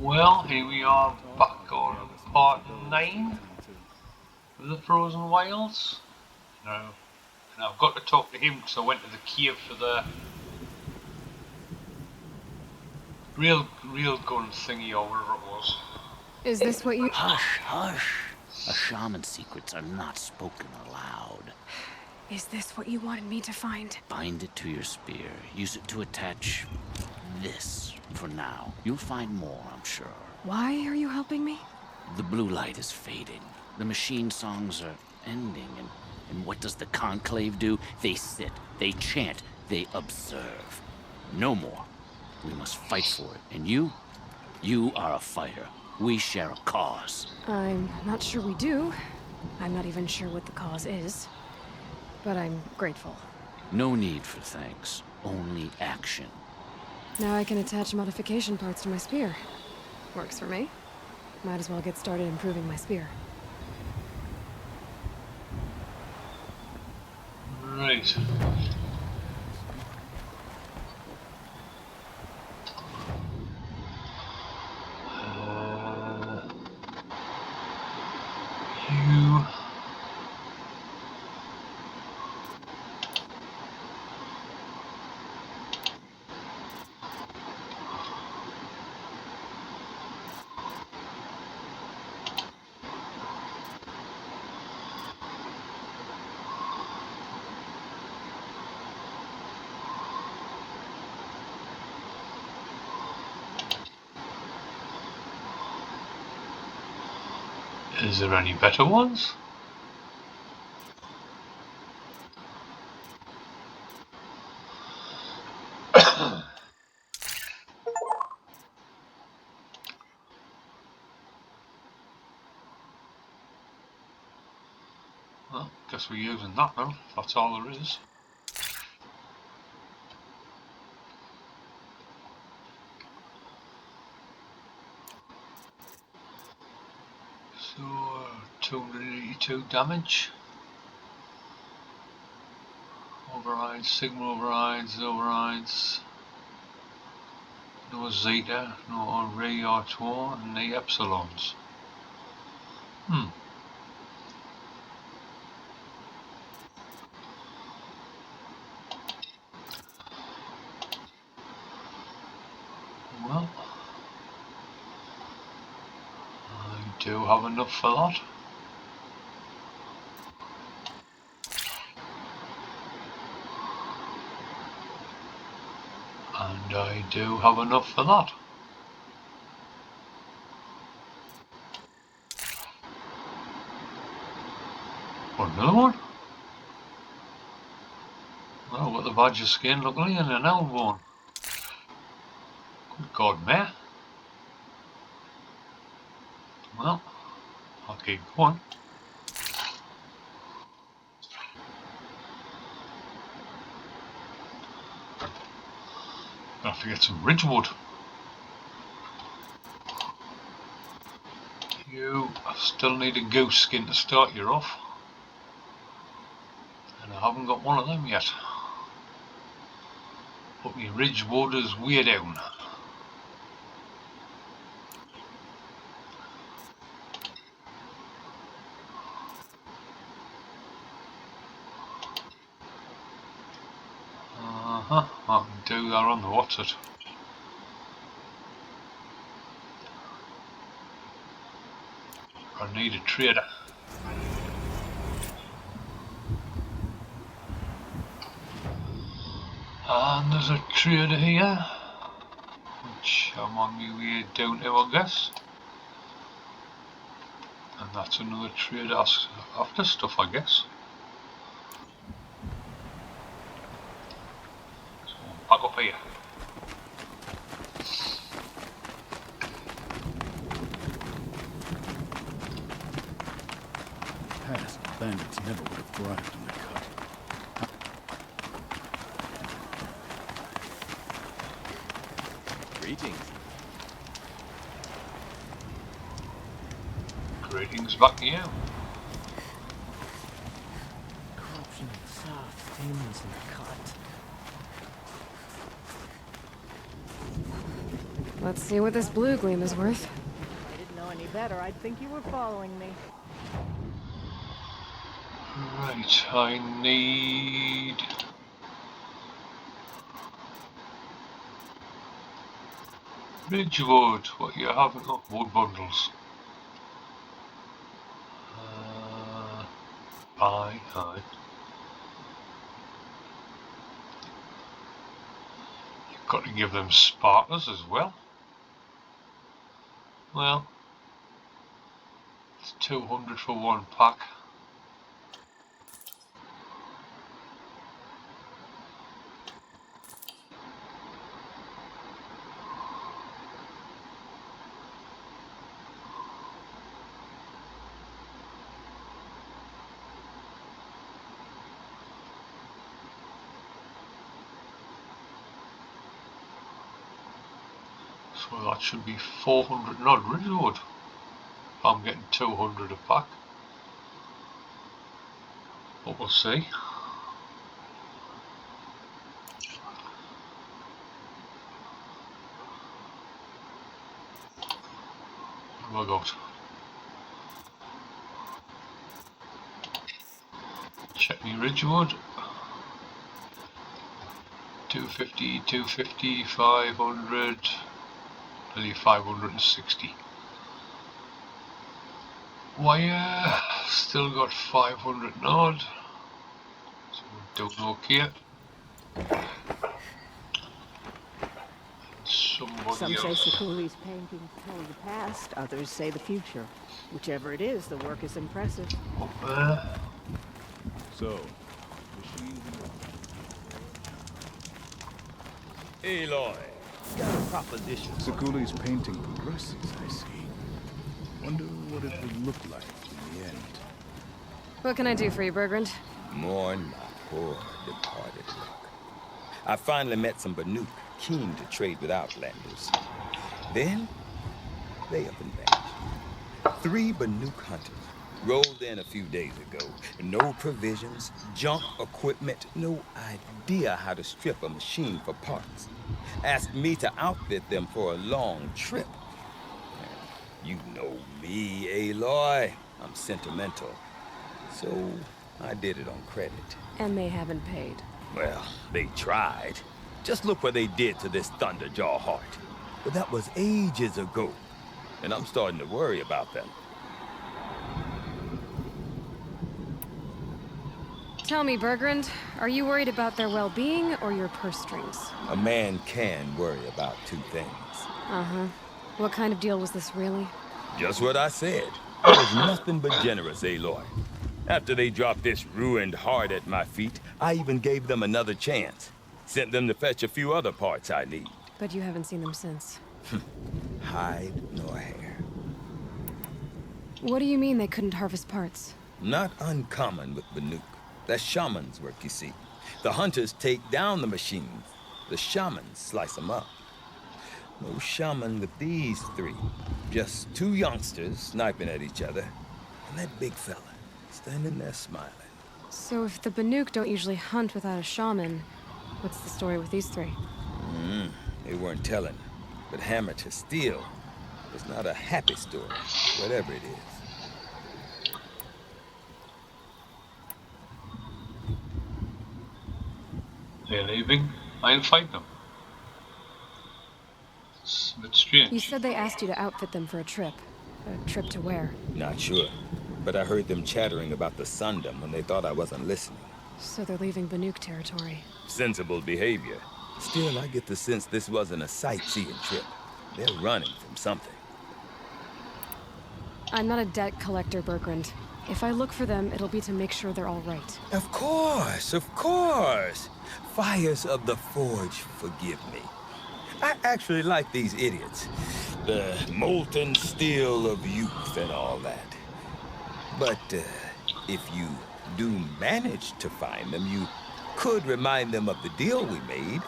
Well, here we are back on part 9 of the Frozen Wilds. Now, and I've got to talk to him because I went to the cave for the railgun thingy or whatever it was. Is this what you... Hush, hush. A shaman's secrets are not spoken aloud. Is this what you wanted me to find? Bind it to your spear. Use it to attach this for now. You'll find more, I'm sure. Why are you helping me? The blue light is fading. The machine songs are ending, and what does the conclave do? They sit, they chant, they observe. No more. We must fight for it. And you are a fighter. We share a cause. I'm not sure we do. I'm not even sure what the cause is. But I'm grateful. No need for thanks, only action. Now I can attach modification parts to my spear. Works for me. Might as well get started improving my spear. Right. You... Is there any better ones? Well, guess we're using that now. That's all there is. So, 282 damage. Overrides, Sigma overrides. No Zeta, no Ray or 2, and the Epsilons. Well, I do have enough for that. And I do have enough for that. Or another one? Well, what the badger skin, luckily, and an elbow. Good God, mate. Well, I'll keep going. I have to get some Ridgewood. You still need a goose skin to start you off. And I haven't got one of them yet. But my Ridgewood is way down. I can do that on the what's it. I need a trader. And there's a trader here, which I'm on my way down to, I guess. And that's another trader after stuff, I guess. So back up here. Past bandits never would have thrived in the cut. Greetings. Greetings back to you. Corruption in the south, demons in the cut. Let's see what this blue gleam is worth. If I didn't know any better, I'd think you were following me. Right, I need... Ridgewood, what you haven't got? Wood bundles. Aye. You've got to give them sparklers as well. Well, it's 200 for one pack. So that should be 400 and odd Ridgewood. I'm getting 200 a pack. But we'll see. What have I got? Check me Ridgewood. 250, 250, 500, nearly 560. Wire, still got 500 and odd. So we're doing okay. Somebody Some say else. Sekuli's paintings tell the past, others say the future. Whichever it is, the work is impressive. Up there. So, machines and... Aloy, got a proposition. Sekuli's painting progresses, I see. Wonder what it would look like in the end. What can I do for you, Burgrend? Mourn my poor departed luck. I finally met some Banuck keen to trade with Outlanders. Then, they up and vanished. 3 Banuck hunters rolled in a few days ago. No provisions, junk equipment, no idea how to strip a machine for parts. Asked me to outfit them for a long trip. You know me, Aloy. I'm sentimental. So, I did it on credit. And they haven't paid. Well, they tried. Just look what they did to this Thunderjaw heart. But that was ages ago. And I'm starting to worry about them. Tell me, Burgrend, are you worried about their well-being or your purse strings? A man can worry about 2 things. Uh-huh. What kind of deal was this, really? Just what I said. I was nothing but generous, Aloy. After they dropped this ruined heart at my feet, I even gave them another chance. Sent them to fetch a few other parts I need. But you haven't seen them since. Hide nor hair. What do you mean they couldn't harvest parts? Not uncommon with Banuck. That's shaman's work, you see. The hunters take down the machines. The shamans slice them up. No shaman with these 3. Just 2 youngsters sniping at each other. And that big fella standing there smiling. So if the Banuck don't usually hunt without a shaman, what's the story with these 3? They weren't telling. But hammer to steel is not a happy story, whatever it is. They're leaving. I'll fight them. It's a bit strange. You said they asked you to outfit them for a trip. A trip to where? Not sure. But I heard them chattering about the Sundom when they thought I wasn't listening. So they're leaving Banuck territory. Sensible behavior. Still, I get the sense this wasn't a sightseeing trip. They're running from something. I'm not a debt collector, Burgrend. If I look for them, it'll be to make sure they're all right. Of course, of course. Fires of the Forge forgive me. I actually like these idiots. The molten steel of youth and all that. But if you do manage to find them, you could remind them of the deal we made.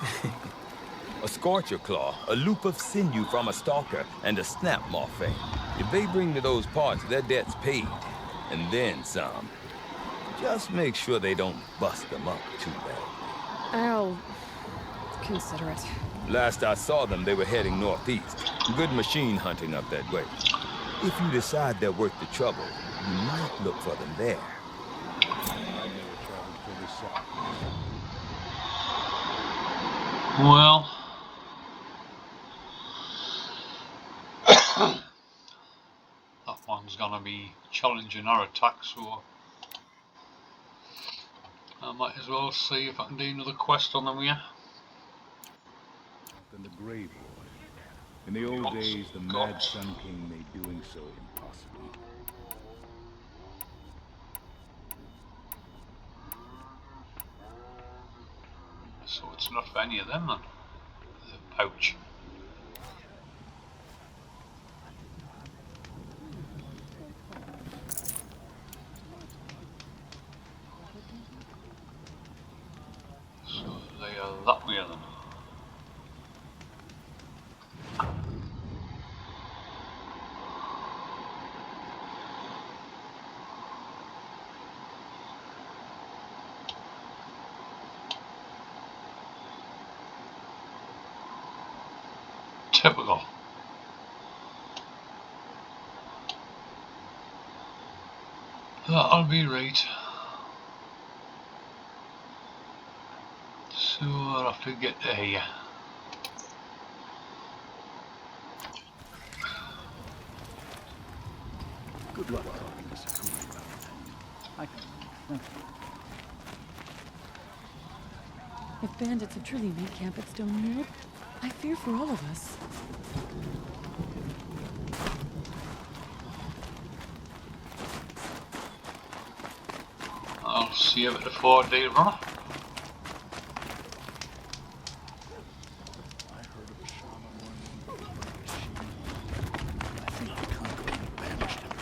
A scorcher claw, a loop of sinew from a stalker, and a snap morphine. If they bring me those parts, their debt's paid. And then some. Just make sure they don't bust them up too bad. I'll consider it. Last I saw them, they were heading northeast. Good machine hunting up that way. If you decide they're worth the trouble, you might look for them there. Well, that one's gonna be challenging our attack, so I might as well see if I can do another quest on them here. Than the Grey Boy. In the old days, the Mad Sun King made doing so impossible. So it's not for any of them then. The pouch. So they are that way then. Typical. That'll be right. So I'll have to get to here. Good luck talking to Sakura about it. I can thank you. If bandits have truly made camp at Stone World, I fear for all of us. I'll see you at the 4-day runner. I heard of a shaman one machine. I think the Conclave banished him.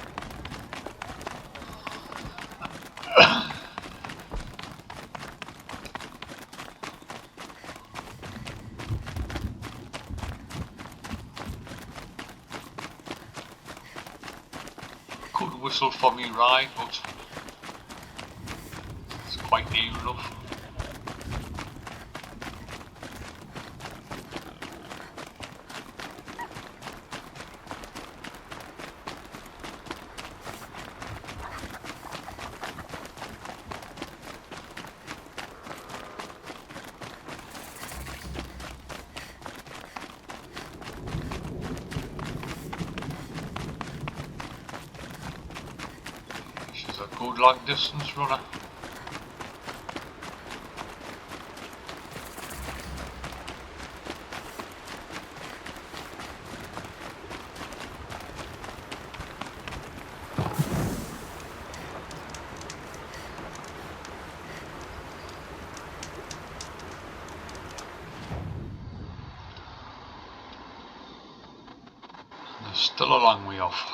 Could whistle for me ride, but it's quite near enough. She's a good long distance runner. They're still a long way off.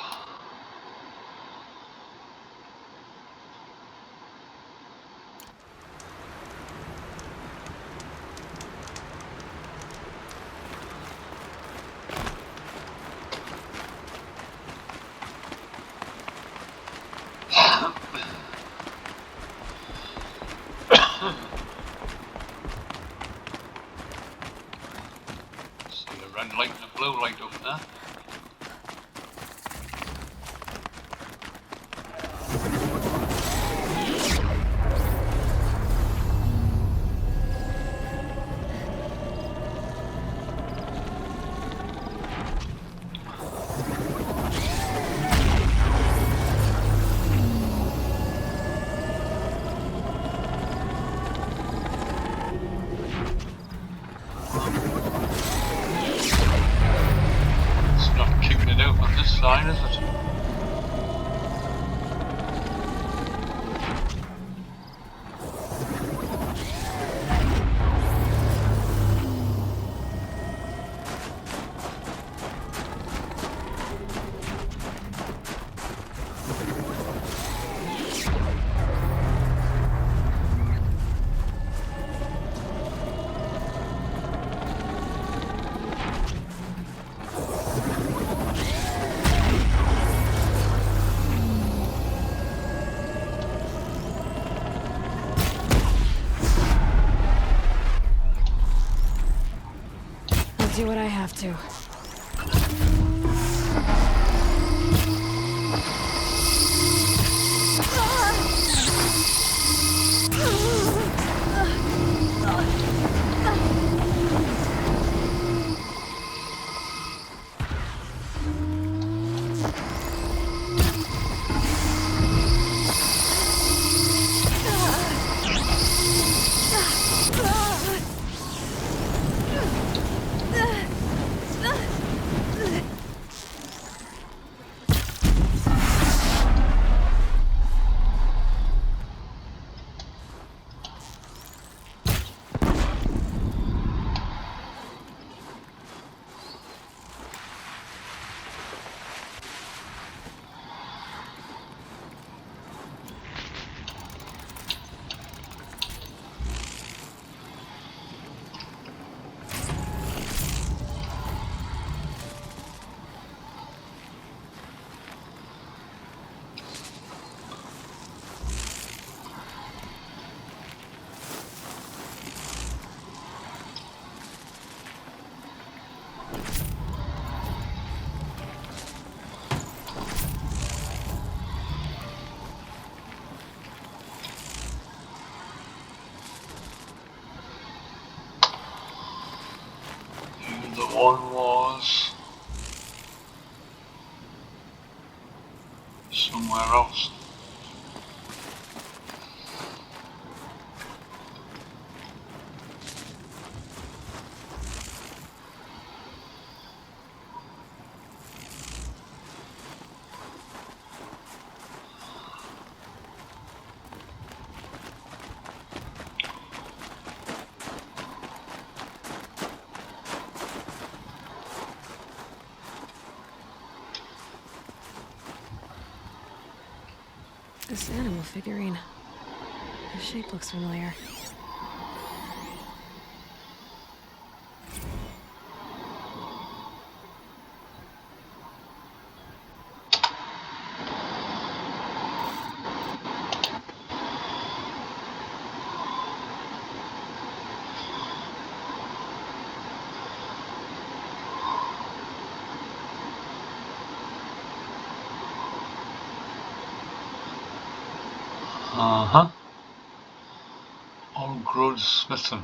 See the red light and the blue light up there. It's not kicking it out on this side, is it? I'll do what I have to. The one was somewhere else. This animal figurine. The shape looks familiar. On Grode Smithon.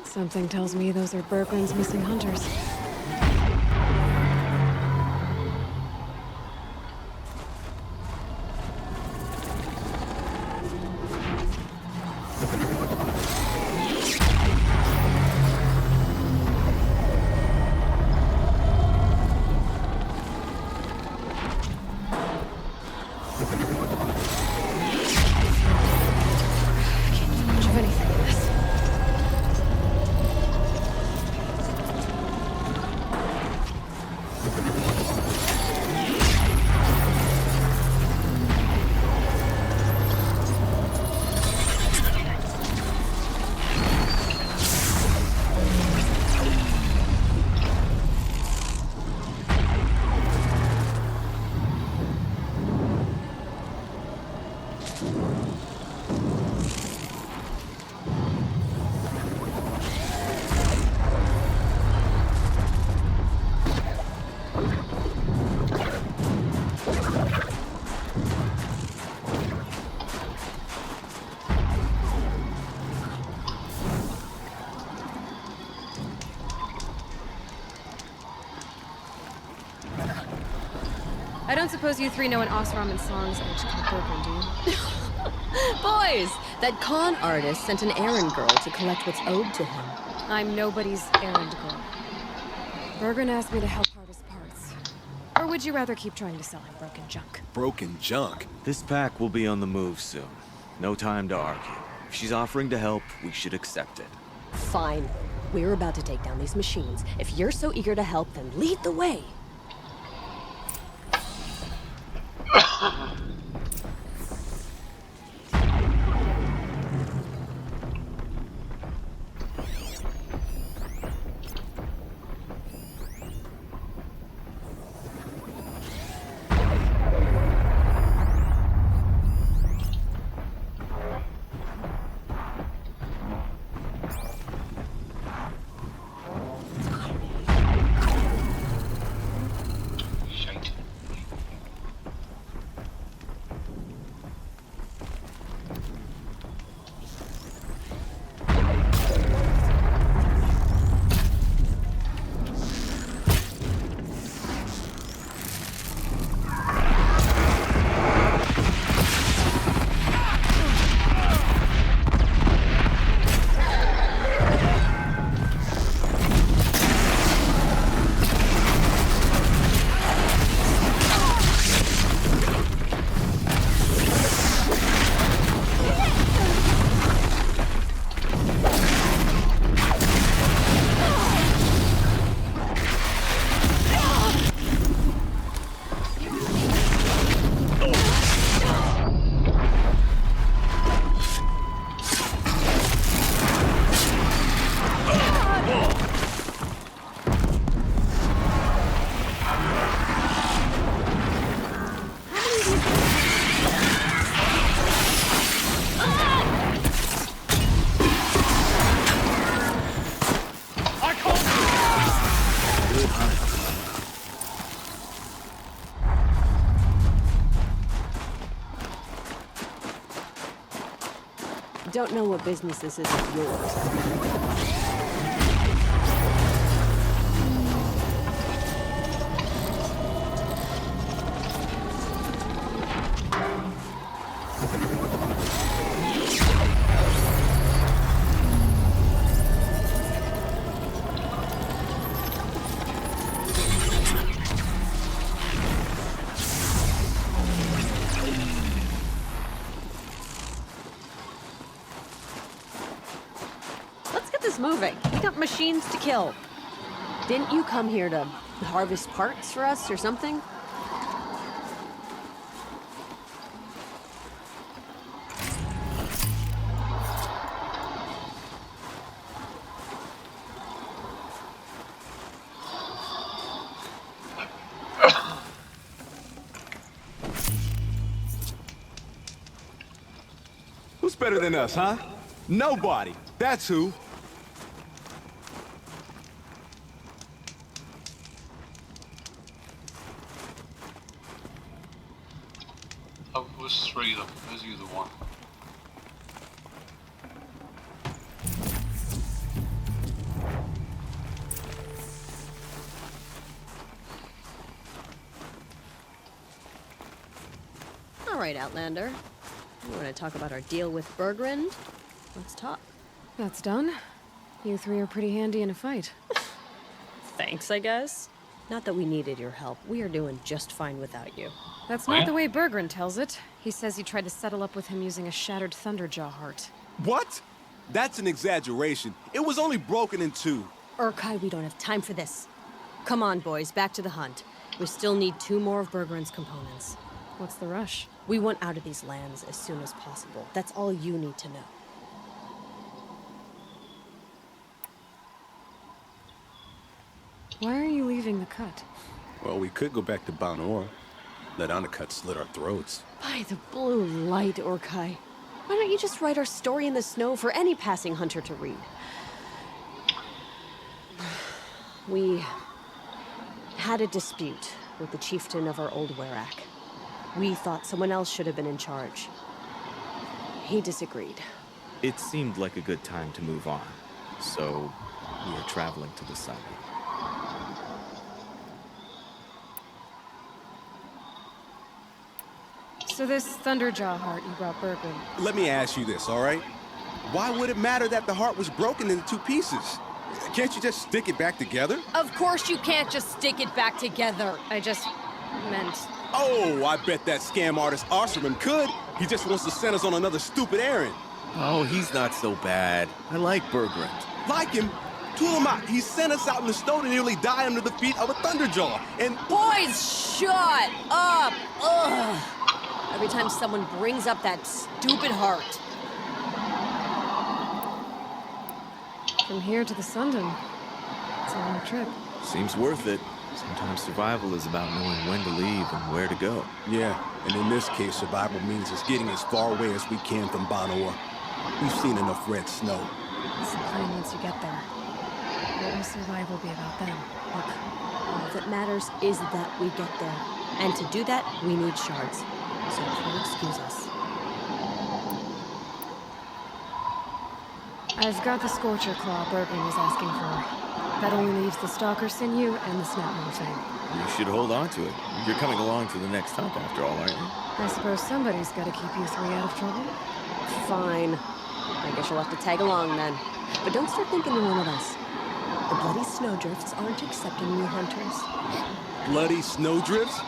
Something tells me those are Burgrend's missing hunters. I can't do much of anything in this. I don't suppose you three know an Osram and songs which called Burgrend, do you? Boys, that con artist sent an errand girl to collect what's owed to him. I'm nobody's errand girl. Burgrend asked me to help harvest parts. would you rather keep trying to sell him broken junk? Broken junk? This pack will be on the move soon. No time to argue. If she's offering to help, we should accept it. Fine. We're about to take down these machines. If you're so eager to help, then lead the way. Don't know what business this is of yours. Moving. We got machines to kill. Didn't you come here to harvest parts for us or something? Who's better than us, huh? Nobody. That's who. Oh, it was three of them. There's the other one. All right, Outlander. You want to talk about our deal with Burgrend? Let's talk. That's done. You three are pretty handy in a fight. Thanks, I guess. Not that we needed your help. We are doing just fine without you. That's not the way Burgrend tells it. He says you tried to settle up with him using a shattered Thunderjaw heart. What? That's an exaggeration. It was only broken in two. Urkai, we don't have time for this. Come on, boys, back to the hunt. We still need 2 more of Burgrend's components. What's the rush? We want out of these lands as soon as possible. That's all you need to know. Why are you leaving the cut? Well, we could go back to Banuck. Let Banuck slit our throats. By the blue light, Urkai. Why don't you just write our story in the snow for any passing hunter to read? We had a dispute with the chieftain of our old Werak. We thought someone else should have been in charge. He disagreed. It seemed like a good time to move on, so we are traveling to the summit. So this Thunderjaw heart you brought Burgrend. Let me ask you this, all right? Why would it matter that the heart was broken into 2 pieces? Can't you just stick it back together? Of course you can't just stick it back together. I just meant... Oh, I bet that scam artist Osterman could. He just wants to send us on another stupid errand. Oh, he's not so bad. I like Burgrend. Like him? Tool him out. He sent us out in the snow to nearly die under the feet of a thunderjaw. And Boys, shut up! Ugh! Every time someone brings up that stupid heart. From here to the Sundom. It's a long trip. Seems worth it. Sometimes survival is about knowing when to leave and where to go. yeah, and in this case, survival means us getting as far away as we can from Banuck. We've seen enough red snow. It's the plan once you get there. What will survival be about then? Look, all that matters is that we get there. And to do that, we need shards. So if you'll excuse us. I've got the Scorcher Claw Burgrend was asking for. That only leaves the Stalker Sinew and the Snapmore thing. You should hold on to it. You're coming along to the next hunt after all, aren't you? I suppose somebody's got to keep you three out of trouble. Fine. I guess you'll have to tag along then. But don't start thinking you're one of us. The bloody snowdrifts aren't accepting new hunters. Bloody snowdrifts?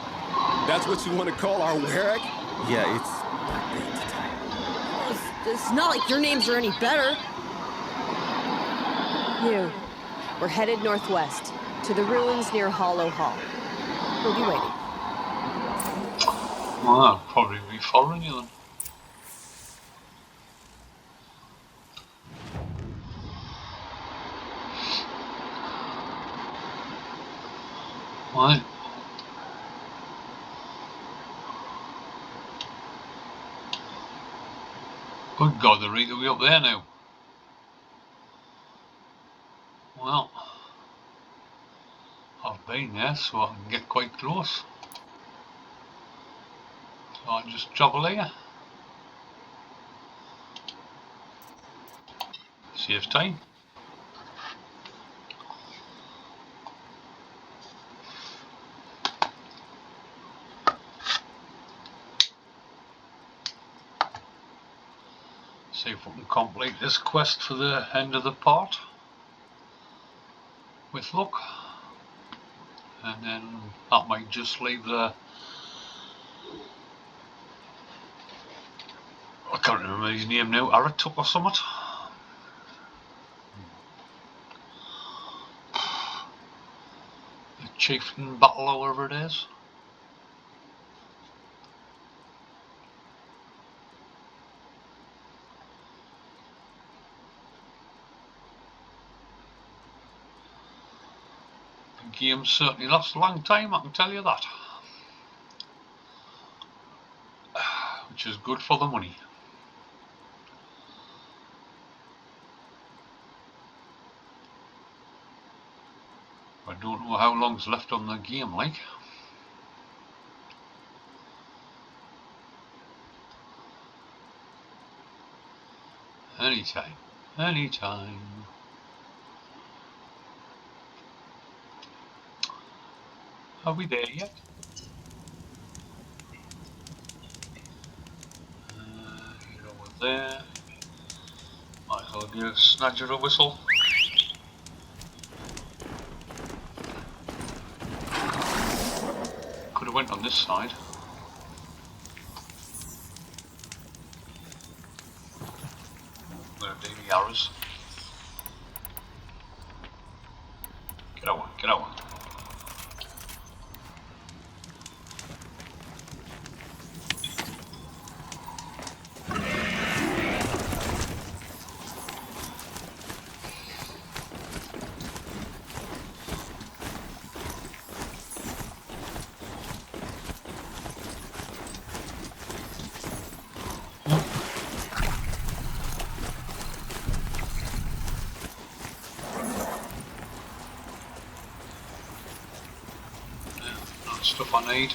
That's what you want to call our Warrack? Yeah, it's not great to tell. It's not like your names are any better. You. We're headed northwest, to the ruins near Hollow Hall. We'll be waiting. Well, I'll probably be following you then. Right. Good God, they're right way up there now. Well, I've been there, so I can get quite close. So I'll just travel here. Saves time. See if we can complete this quest for the end of the part. With luck. And then that might just leave the... I can't remember his name now, Aratuk or something. The Chieftain Battle or whatever it is. The game certainly lasts a long time, I can tell you that. Which is good for the money. I don't know how long's left on the game, like. Anytime. Anytime. Are we there yet? You're over there. Might as well give Snatcher a whistle. Could have went on this side. Where are the arrows? Get out one, get out one. Stuff I need.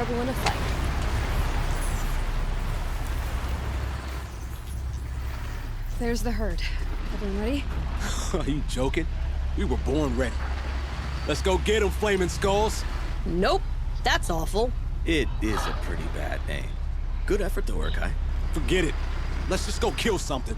trouble in a fight. There's the herd. Everyone ready? Are you joking? We were born ready. Let's go get them, Flaming Skulls. Nope. That's awful. It is a pretty bad name. Good effort though, Urkai. Forget it. Let's just go kill something.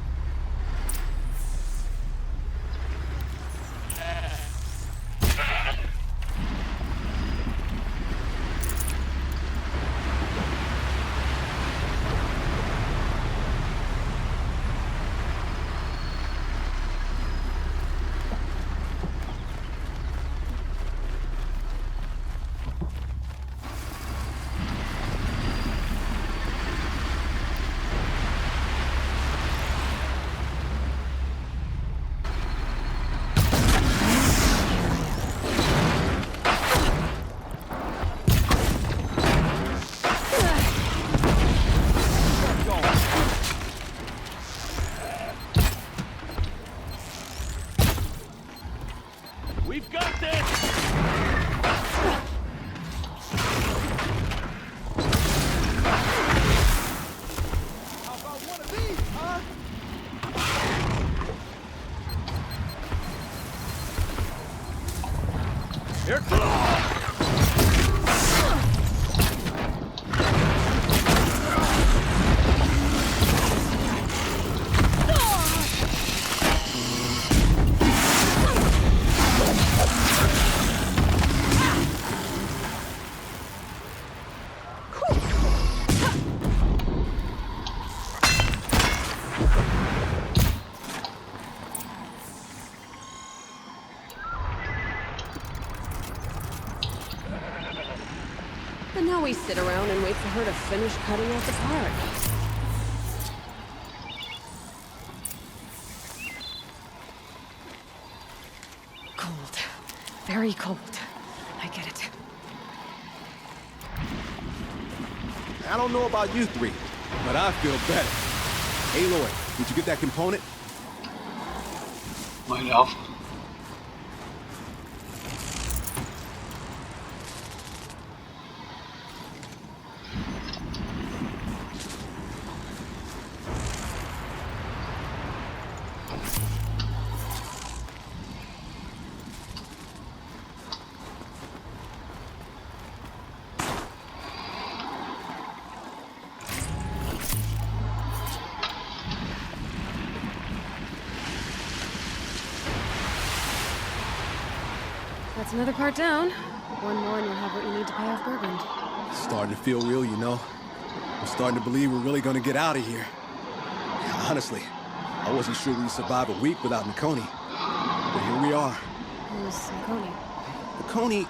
We've got this! How about one of these, huh? Here comes! And now we sit around and wait for her to finish cutting out the part. Cold. Very cold. I get it. I don't know about you three, but I feel better. Aloy, did you get that component? Might have. That's another part down. One more and you'll have what you need to pay off Burgrend. It's starting to feel real, you know. I'm starting to believe we're really gonna get out of here. Honestly, I wasn't sure we'd survive a week without Nakoni. But here we are. Who's Nakoni? Nakoni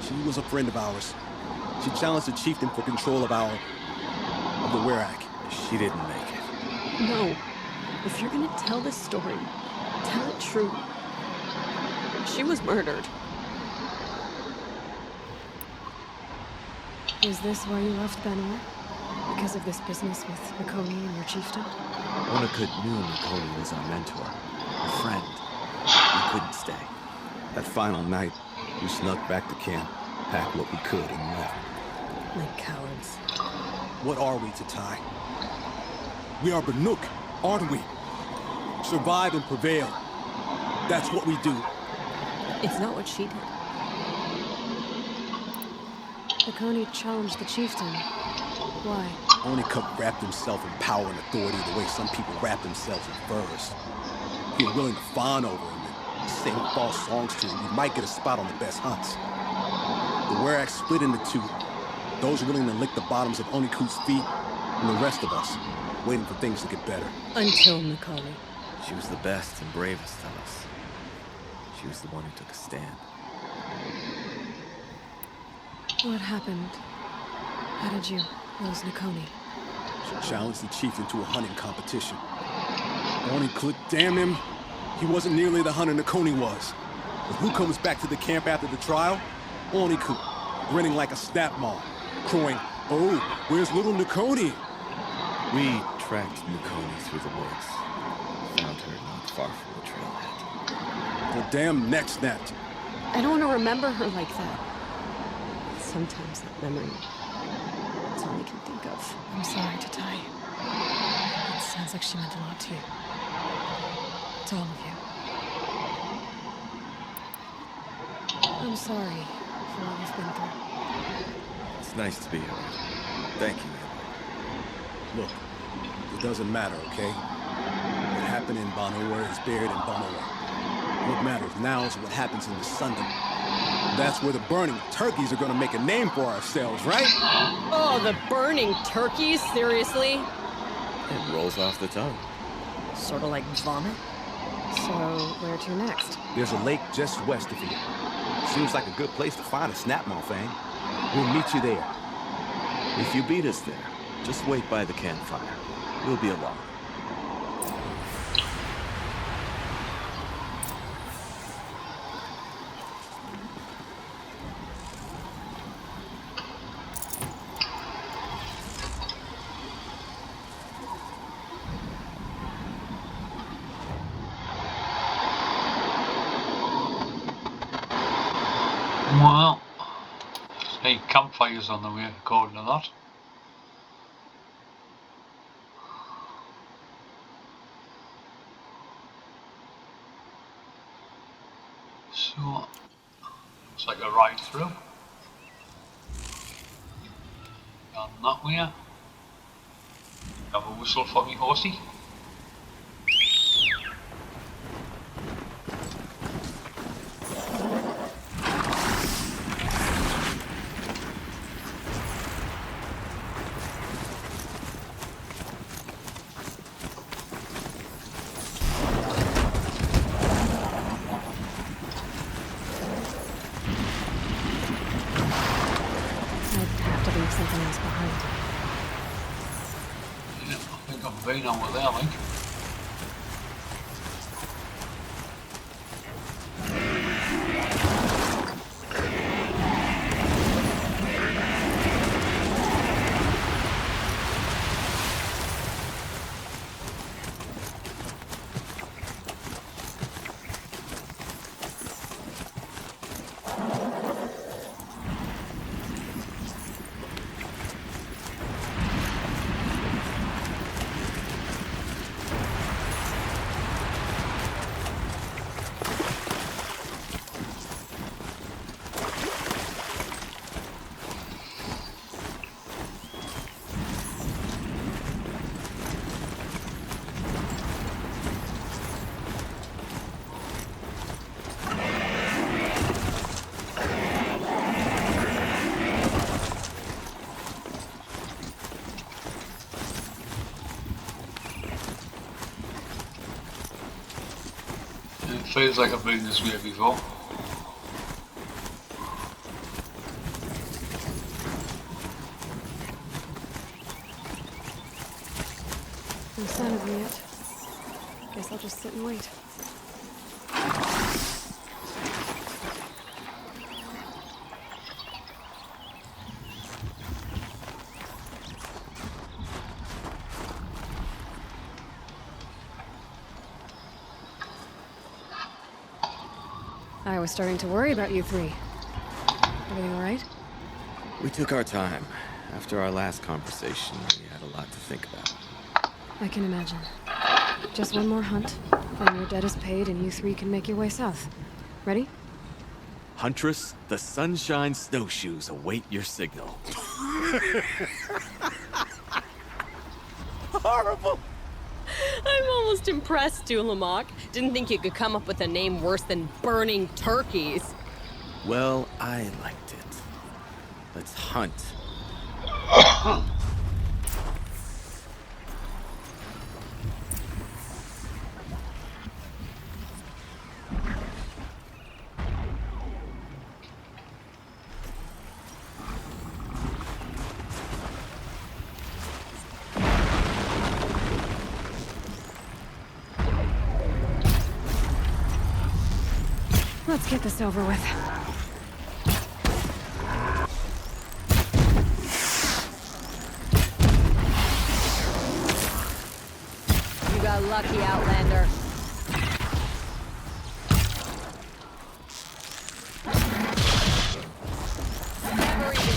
she was a friend of ours. She challenged the chieftain for control of the Werak. She didn't make it. No. If you're gonna tell this story, tell it true. She was murdered. Is this why you left Banuck? Because of this business with Nakoni and your chieftain? Banuck knew Nakoni was our mentor, a friend. We couldn't stay. That final night, we snuck back to camp, packed what we could, and left. Like cowards. What are we, Tatai? We are Banuck, aren't we? Survive and prevail. That's what we do. It's not what she did. Nakoni challenged the chieftain. Why? Onikup wrapped himself in power and authority the way some people wrap themselves in furs. If you're willing to fawn over him and sing false songs to him, you might get a spot on the best hunts. The Werak split into two. Those willing to lick the bottoms of Onikup's feet, and the rest of us, waiting for things to get better. Until Nakoni. She was the best and bravest of us. She was the one who took a stand. What happened? How did you lose Nakoni? She challenged the chieftain to a hunting competition. Onikup, damn him, he wasn't nearly the hunter Nakoni was. But who comes back to the camp after the trial? Onikup, grinning like a snap mall, crowing, "Oh, where's little Nakoni?" We tracked Nakoni through the woods. Found her not far from the trailhead. The damn neck snapped. I don't want to remember her like that. Sometimes that memory, it's all I can think of. I'm sorry to tell you. It sounds like she meant a lot to you. To all of you. I'm sorry for all you've been through. It's nice to be heard. Thank you. Look, it doesn't matter, okay? What happened in Banuck is buried in Banuck. What matters now is what happens in the Sundom. That's where the burning turkeys are gonna make a name for ourselves, right? Oh, the burning turkeys? Seriously? It rolls off the tongue. Sort of like vomit? So, where to next? There's a lake just west of here. Seems like a good place to find a snapmouth, Fang. We'll meet you there. If you beat us there, just wait by the campfire. We'll be along. Well, hey, campfires on the way according to that. So, looks like a ride through. Down that way. Have a whistle for me, horsey. Something else behind. Yeah, I think I've been over there, like. It feels like I've been this way before. No sign of me yet. Guess I'll just sit and wait. I was starting to worry about you three. Everything all right? We took our time. After our last conversation, we had a lot to think about. I can imagine. Just one more hunt, then your debt is paid and you three can make your way south. Ready? Huntress, the Sunshine Snowshoes await your signal. Horrible! I'm almost impressed, Dulamok. Didn't think you could come up with a name worse than burning turkeys. Well, I liked it. Let's hunt. Let's get this over with. You got lucky, Outlander. Never even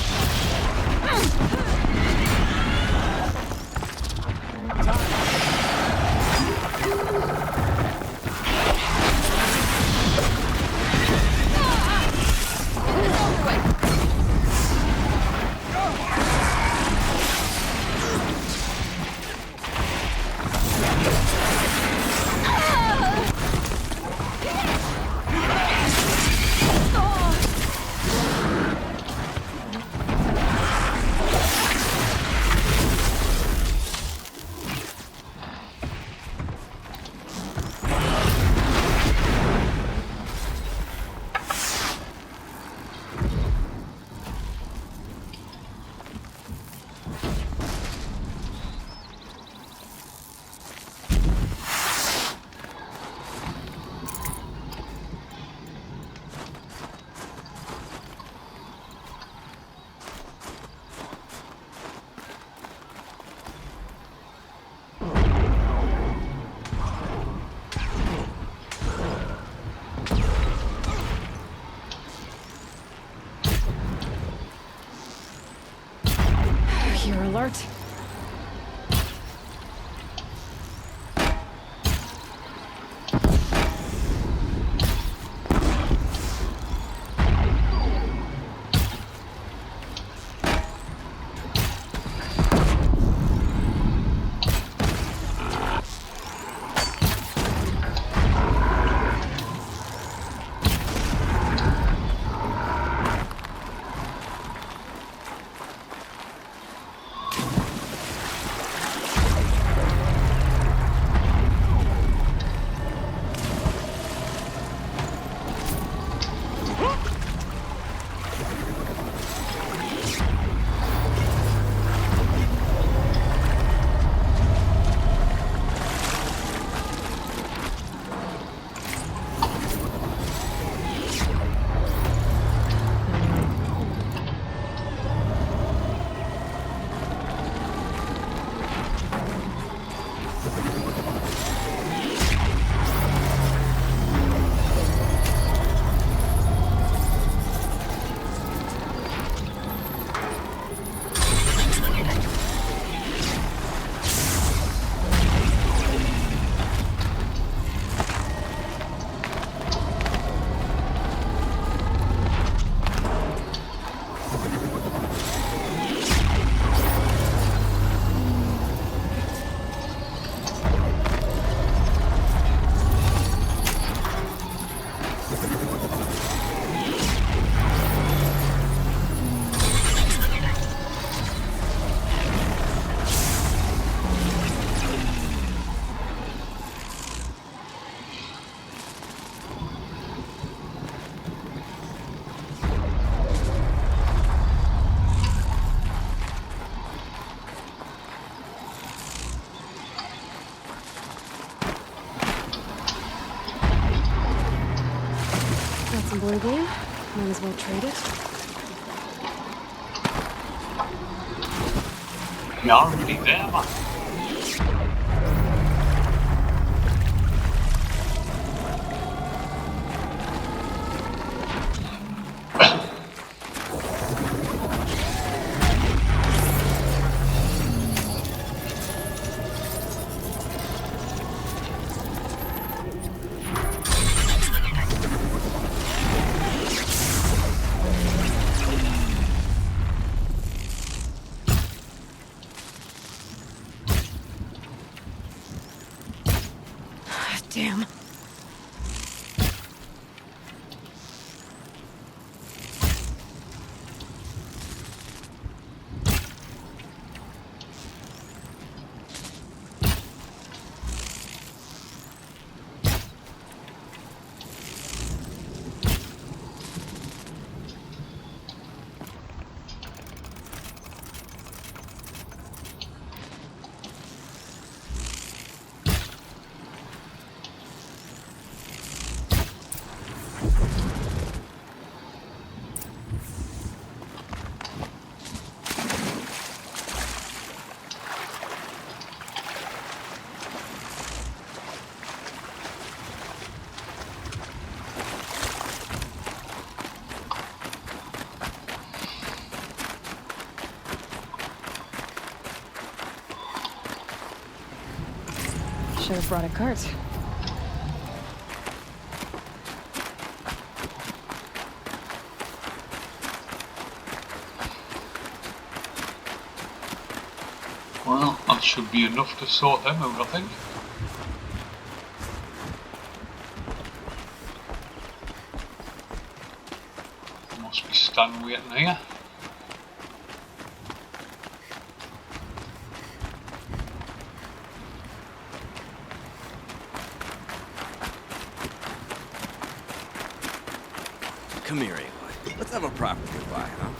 some blue gleam. Might as well trade it. You're already there, man. Damn. Should have brought a cart. Well, that should be enough to sort them out, I think. Must be standing waiting here. Come here, Aloy. Let's have a proper goodbye, huh?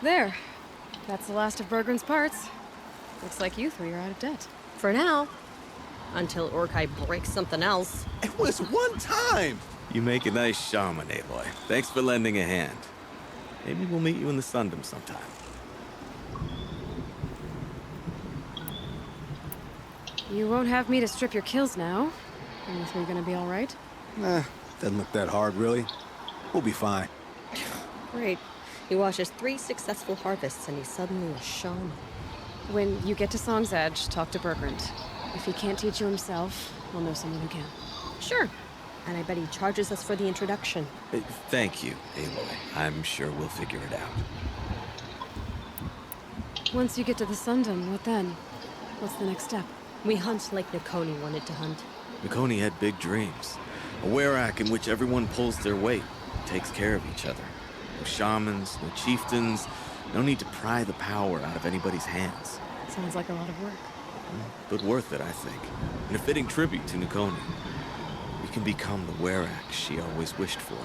There. That's the last of Burgrend's parts. Looks like you three are out of debt. For now. Until Orkai breaks something else. It was one time! You make a nice shaman, Aloy. Thanks for lending a hand. Maybe we'll meet you in the Sundom sometime. You won't have me to strip your kills now. Are you three gonna be alright? Nah, doesn't look that hard, really. We'll be fine. Great. He watches 3 successful harvests and he's suddenly a shaman. When you get to Song's Edge, talk to Burgrend. If he can't teach you himself, we'll know someone who can. Sure. And I bet he charges us for the introduction. Thank you, Aloy. I'm sure we'll figure it out. Once you get to the Sundom, what then? What's the next step? We hunt like Nakoni wanted to hunt. Nakoni had big dreams. A werak in which everyone pulls their weight, takes care of each other. No shamans, no chieftains, no need to pry the power out of anybody's hands. Sounds like a lot of work. But worth it, I think. And a fitting tribute to Nakoni. We can become the werak she always wished for.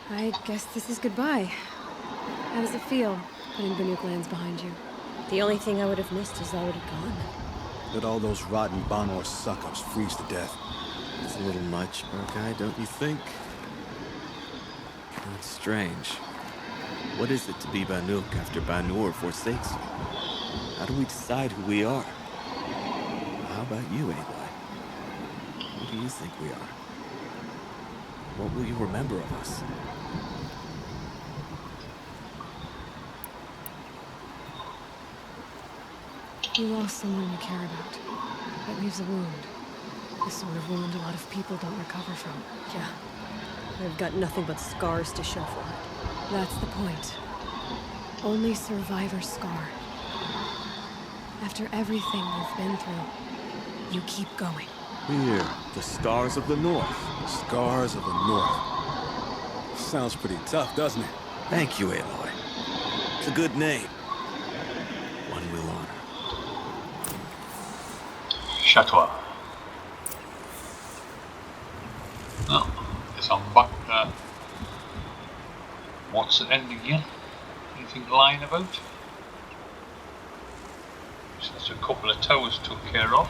I guess this is goodbye. How does it feel, putting Banuck lands behind you? The only thing I would have missed is I would have gone. Let all those rotten Banor suck-ups freeze to death. It's a little much, Burkai, don't you think? That's strange. What is it to be Banuck after Banur forsakes you? How do we decide who we are? How about you, Aloy? Who do you think we are? What will you remember of us? You lost someone you care about. That leaves a wound. The sort of wound a lot of people don't recover from. Yeah. I've got nothing but scars to show for it. That's the point. Only survivor's scar. After everything you've been through, you keep going. Here, the Scars of the North. Scars of the North. Sounds pretty tough, doesn't it? Thank you, Aloy. It's a good name. One we'll honor. Chateau. Oh, guess I'm back. What's the end again? Anything lying about? So there's a couple of towers took care of.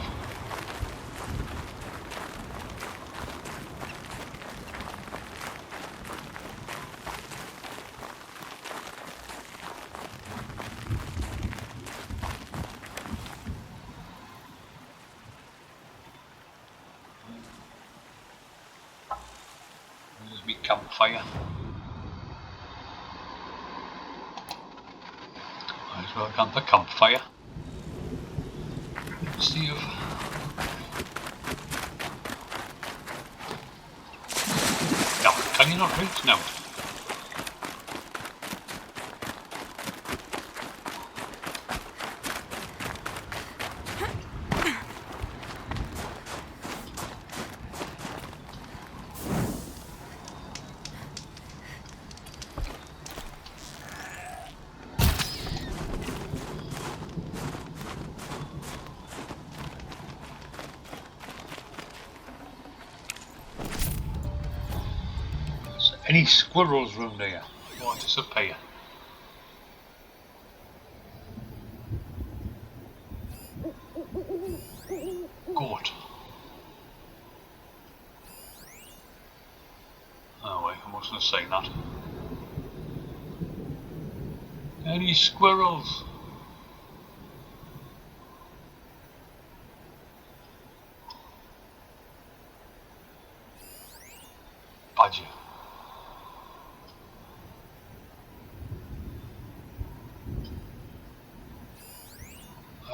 There's my campfire. Might as well get the campfire. Let's see if... No, can you not reach now? Any squirrels round there? Or disappear? Goat. Oh wait, I mustn't have said that. Any squirrels? Badger.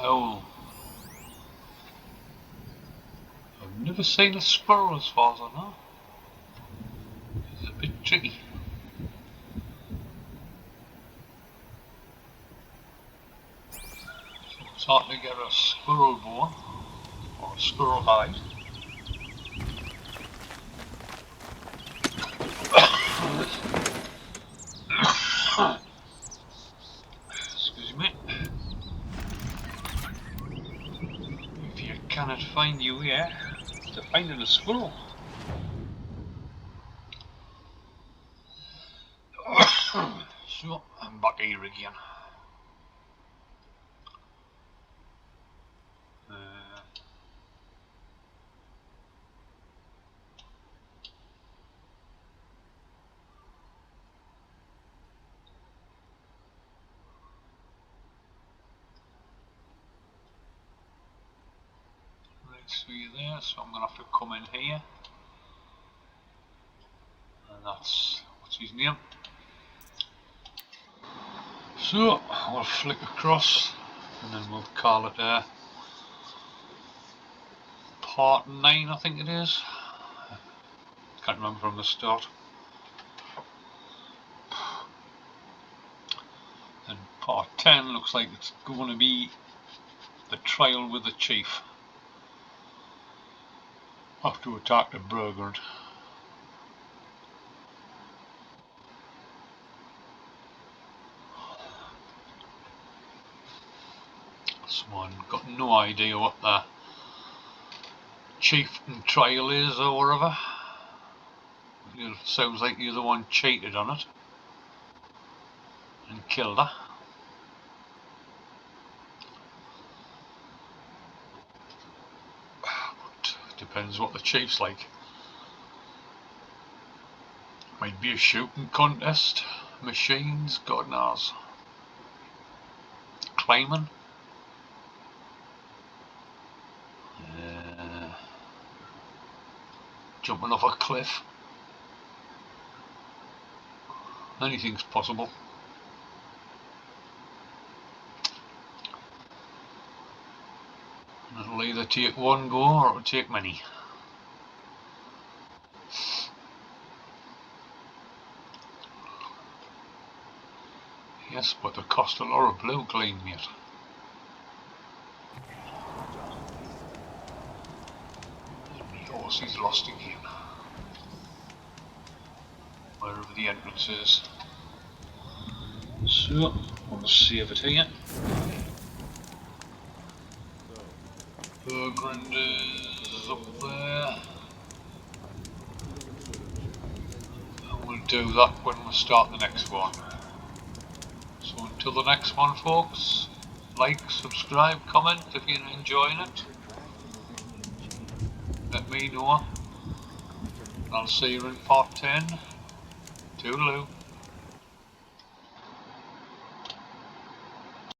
Owl. I've never seen a squirrel as far as I know. It's a bit tricky. So it's hard to get a squirrel bone or a squirrel hide. Excuse me. If you cannot find you here, to finding a squirrel. So I'm back here again. So you're there, so I'm going to have to come in here, and that's, what's his name? So I'll flick across and then we'll call it part 9, I think it is. Can't remember from the start. And part 10 looks like it's going to be the trial with the chief. Have to attack the Burgrend. Someone got no idea what the chieftain trial is or whatever. It sounds like you're the one cheated on it and killed her. But depends what the chief's like. Might be a shooting contest, machines, God knows. Climbing. Jumping off a cliff. Anything's possible. It'll either take one go or it'll take many. Yes, but it cost a lot of blue clean, mate. My horse is lost again. Wherever the entrance is. So, I'll save it here. Burgrend is up there. And we'll do that when we start the next one. So till the next one, folks. Like, subscribe, comment if you're enjoying it. Let me know. I'll see you in part 10. Toodaloo.